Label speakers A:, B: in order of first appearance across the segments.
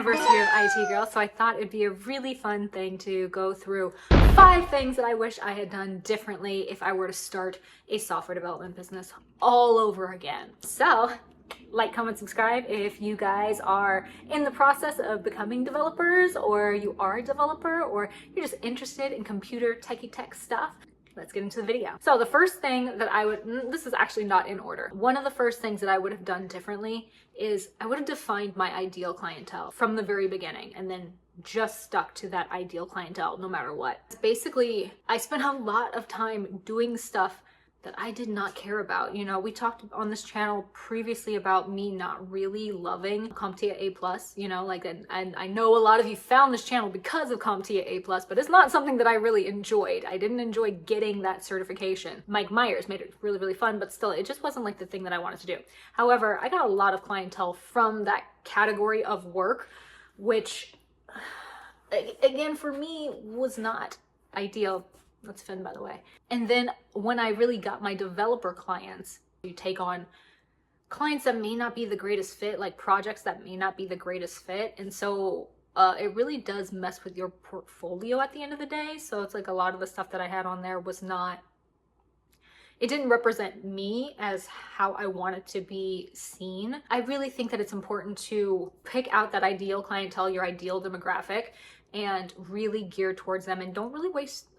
A: University of IT Girl, so I thought it'd be a really fun thing to go through 5 things that I wish I had done differently if I were to start a software development business all over again. So, like, comment, subscribe if you guys are in the process of becoming developers, or you are a developer, or you're just interested in computer techie tech stuff. Let's get into the video. So the first thing that this is actually not in order. One of the first things that I would have done differently is I would have defined my ideal clientele from the very beginning and then just stuck to that ideal clientele no matter what. Basically, I spent a lot of time doing stuff that I did not care about. You know, we talked on this channel previously about me not really loving CompTIA A+, you know, like, and I know a lot of you found this channel because of CompTIA A+, but it's not something that I really enjoyed. I didn't enjoy getting that certification. Mike Myers made it really, really fun, but still, it just wasn't like the thing that I wanted to do. However, I got a lot of clientele from that category of work, which, again, for me, was not ideal. That's Finn, by the way. And then when I really got my developer clients, you take on clients that may not be the greatest fit, like projects that may not be the greatest fit. And so it really does mess with your portfolio at the end of the day. So it's like a lot of the stuff that I had on there was not, it didn't represent me as how I wanted to be seen. I really think that it's important to pick out that ideal clientele, your ideal demographic, and really gear towards them, and don't really waste,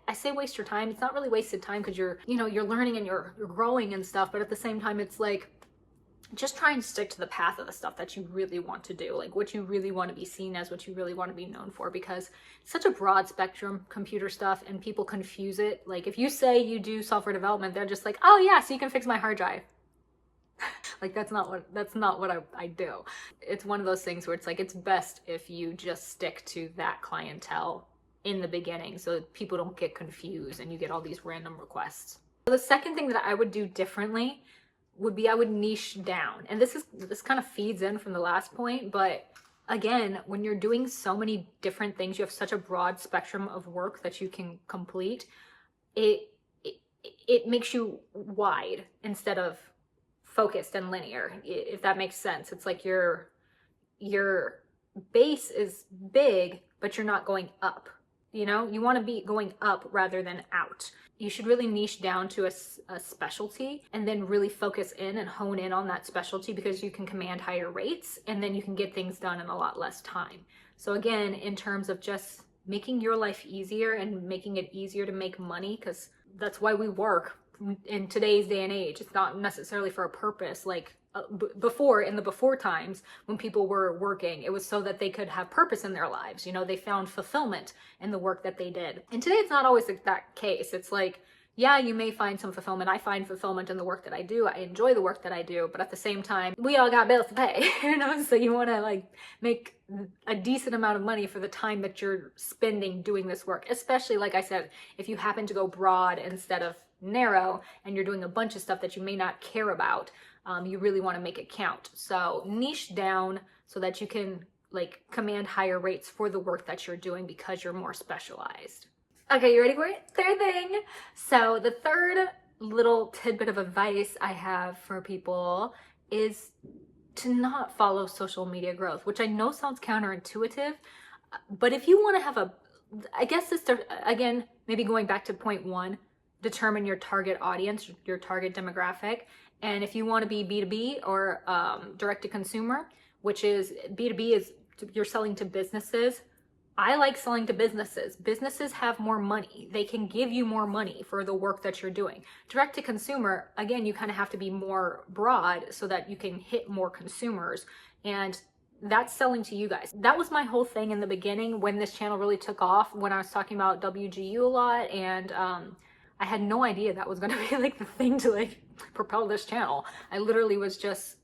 A: I say waste your time. It's not really wasted time because you're learning and you're growing and stuff, but at the same time, it's like, just try and stick to the path of the stuff that you really want to do, like what you really want to be seen as, what you really want to be known for, because it's such a broad spectrum, computer stuff, and people confuse it. Like, if you say you do software development, they're just like, oh yeah, so you can fix my hard drive. Like, that's not what I do. It's one of those things where it's like, it's best if you just stick to that clientele in the beginning so that people don't get confused and you get all these random requests. So the second thing that I would do differently would be I would niche down. And this kind of feeds in from the last point, but again, when you're doing so many different things, you have such a broad spectrum of work that you can complete, it makes you wide instead of focused and linear, if that makes sense. It's like your base is big, but you're not going up. You know, you want to be going up rather than out. You should really niche down to a specialty and then really focus in and hone in on that specialty, because you can command higher rates and then you can get things done in a lot less time. So again, in terms of just making your life easier and making it easier to make money, because that's why we work in today's day and age. It's not necessarily for a purpose like before, in the before times when people were working, it was so that they could have purpose in their lives. You know, they found fulfillment in the work that they did. And today it's not always that case. It's like, yeah, you may find some fulfillment. I find fulfillment in the work that I do. I enjoy the work that I do, but at the same time, we all got bills to pay, you know? So you want to like make a decent amount of money for the time that you're spending doing this work. Especially, like I said, if you happen to go broad instead of narrow and you're doing a bunch of stuff that you may not care about, you really want to make it count. So niche down so that you can like command higher rates for the work that you're doing because you're more specialized. Okay, you ready for it? Third thing. So the third little tidbit of advice I have for people is to not follow social media growth, which I know sounds counterintuitive, but if you want to have I guess this, again, maybe going back to point 1, determine your target audience, your target demographic. And if you want to be B2B or direct to consumer, which is B2B is you're selling to businesses. I like selling to businesses. Businesses have more money. They can give you more money for the work that you're doing. Direct to consumer, again, you kind of have to be more broad so that you can hit more consumers. And that's selling to you guys. That was my whole thing in the beginning when this channel really took off, when I was talking about WGU a lot, and I had no idea that was going to be like the thing to like propel this channel. I literally was just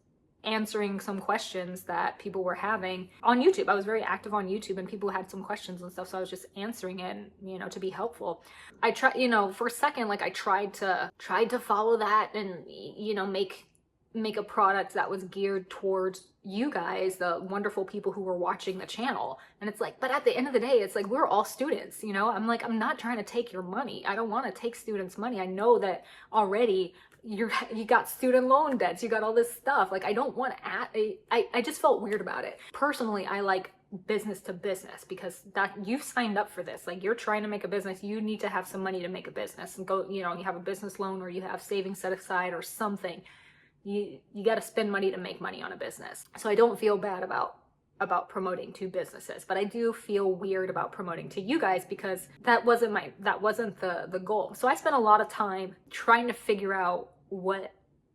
A: answering some questions that people were having on YouTube. I was very active on YouTube and people had some questions and stuff, so I was just answering it, you know, to be helpful. I tried, you know, for a second, like I tried to follow that and, you know, make make a product that was geared towards you guys, the wonderful people who were watching the channel. And it's like, but at the end of the day, it's like, we're all students, you know? I'm like, I'm not trying to take your money. I don't want to take students' money. I know that already you got student loan debts, you got all this stuff. Like, I don't want to I just felt weird about it. Personally, I like business to business, because that you've signed up for this. Like, you're trying to make a business, you need to have some money to make a business, and go, you know, you have a business loan or you have savings set aside or something. You got to spend money to make money on a business. So I don't feel bad about promoting to businesses, but I do feel weird about promoting to you guys, because that wasn't the goal. So I spent a lot of time trying to figure out what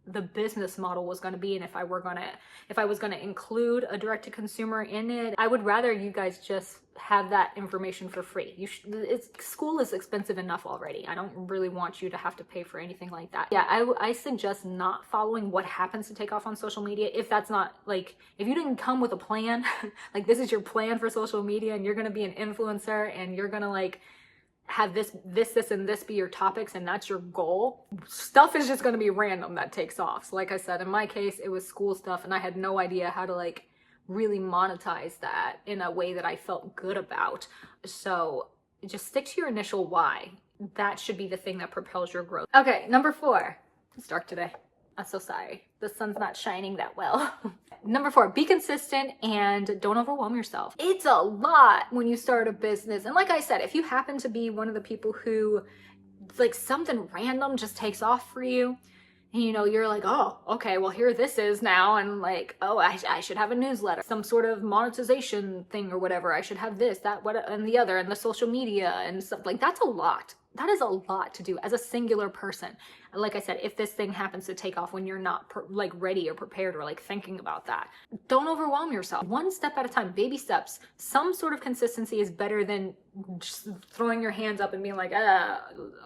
A: the business model was going to be, and if I was going to include a direct to consumer in it. I would rather you guys just have that information for free. School is expensive enough already. I don't really want you to have to pay for anything like that. Yeah, I suggest not following what happens to take off on social media if that's not, like, if you didn't come with a plan, like this is your plan for social media and you're going to be an influencer and you're going to like have this and this be your topics, and that's your goal, stuff is just going to be random that takes off. So like I said, in my case, it was school stuff, and I had no idea how to like really monetize that in a way that I felt good about. So just stick to your initial why. That should be the thing that propels your growth. Okay, number 4. It's dark today. I'm so sorry. The sun's not shining that well. Number 4, be consistent and don't overwhelm yourself. It's a lot when you start a business. And like I said, if you happen to be one of the people who like something random just takes off for you, and you know, you're like, oh, okay, well here this is now. And like, oh, I should have a newsletter, some sort of monetization thing or whatever. I should have this, that, what, and the other, and the social media and stuff. Like, that's a lot. That is a lot to do as a singular person. Like I said, if this thing happens to take off when you're not like ready or prepared or like thinking about that, don't overwhelm yourself. One step at a time, baby steps. Some sort of consistency is better than just throwing your hands up and being like,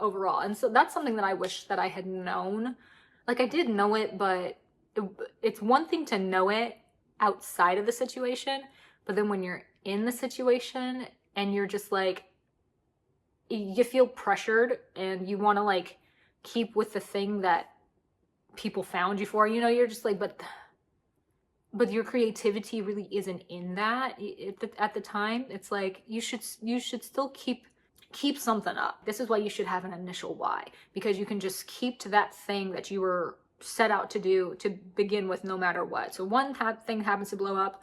A: overall. And so that's something that I wish that I had known. Like, I did know it, but it's one thing to know it outside of the situation, but then when you're in the situation and you're just like, you feel pressured and you want to like keep with the thing that people found you for, you know, you're just like, but your creativity really isn't in that at the time. It's like, you should still keep something up. This is why you should have an initial why, because you can just keep to that thing that you were set out to do to begin with, no matter what. So one thing happens to blow up,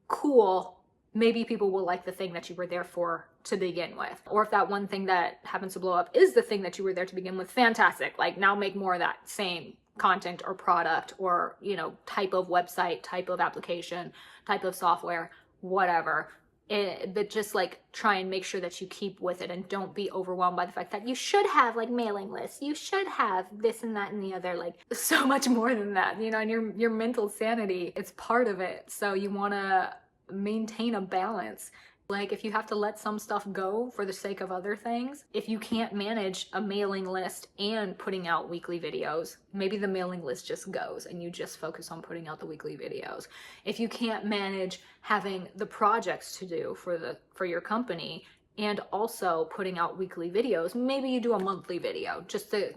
A: cool. Maybe people will like the thing that you were there for to begin with. Or if that one thing that happens to blow up is the thing that you were there to begin with, fantastic. Like, now make more of that same content or product or, you know, type of website, type of application, type of software, whatever. But just like try and make sure that you keep with it and don't be overwhelmed by the fact that you should have like mailing lists, you should have this and that and the other, like so much more than that, you know, and your mental sanity, it's part of it. So you want to maintain a balance. Like, if you have to let some stuff go for the sake of other things, if you can't manage a mailing list and putting out weekly videos, maybe the mailing list just goes and you just focus on putting out the weekly videos. If you can't manage having the projects to do for your company and also putting out weekly videos, maybe you do a monthly video just to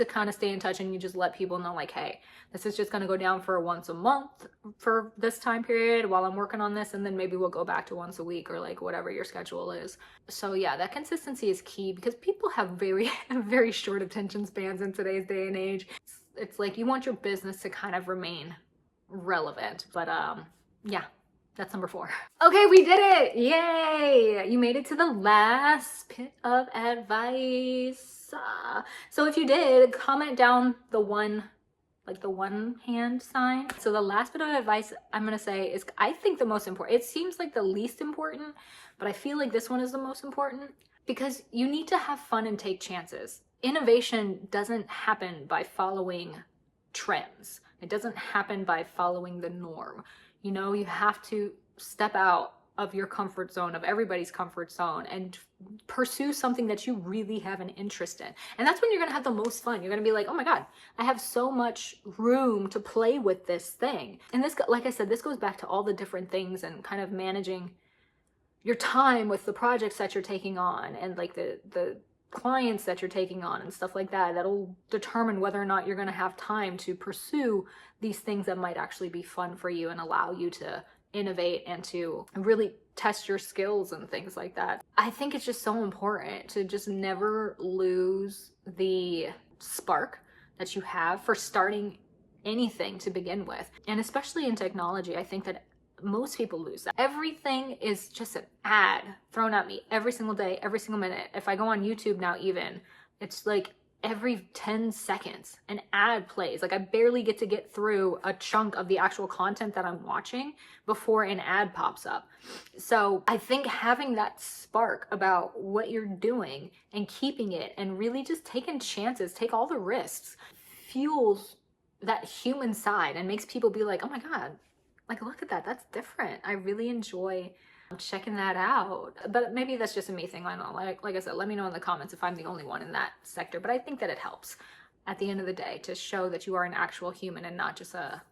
A: kind of stay in touch, and you just let people know like, hey, this is just going to go down for once a month for this time period while I'm working on this, and then maybe we'll go back to once a week or like whatever your schedule is. So yeah, that consistency is key, because people have very, very short attention spans in today's day and age. It's like, you want your business to kind of remain relevant, but yeah. That's number 4. Okay, we did it! Yay! You made it to the last bit of advice. So if you did, comment down the one hand sign. So the last bit of advice I'm gonna say is, I think, the most important. It seems like the least important, but I feel like this one is the most important, because you need to have fun and take chances. Innovation doesn't happen by following trends. It doesn't happen by following the norm. You know, you have to step out of your comfort zone, of everybody's comfort zone, and pursue something that you really have an interest in. And that's when you're gonna have the most fun. You're gonna be like, oh my God, I have so much room to play with this thing. And this, like I said, this goes back to all the different things and kind of managing your time with the projects that you're taking on, and like the clients that you're taking on and stuff like that. That'll determine whether or not you're going to have time to pursue these things that might actually be fun for you and allow you to innovate and to really test your skills and things like that. I think it's just so important to just never lose the spark that you have for starting anything to begin with. And especially in technology, I think that most people lose that. Everything is just an ad thrown at me every single day, every single minute. If I go on YouTube now, even, it's like every 10 seconds an ad plays. Like I barely get through a chunk of the actual content that I'm watching before an ad pops up. So I think having that spark about what you're doing and keeping it and really just taking chances, take all the risks, fuels that human side and makes people be like, oh my God, like, look at that. That's different. I really enjoy checking that out. But maybe that's just a me thing. I don't know. Like I said, let me know in the comments if I'm the only one in that sector. But I think that it helps at the end of the day to show that you are an actual human and not just a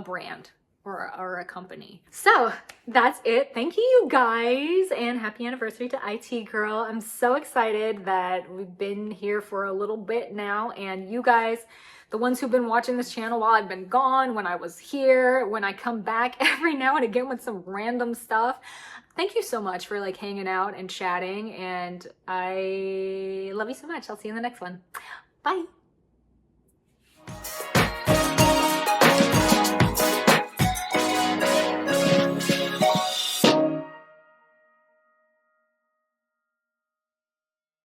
A: brand or a company. So that's it. Thank you guys, and happy anniversary to IT Girl. I'm so excited that we've been here for a little bit now, and you guys, the ones who've been watching this channel while I've been gone, when I was here, when I come back every now and again with some random stuff, thank you so much for like hanging out and chatting, and I love you so much. I'll see you in the next one. Bye.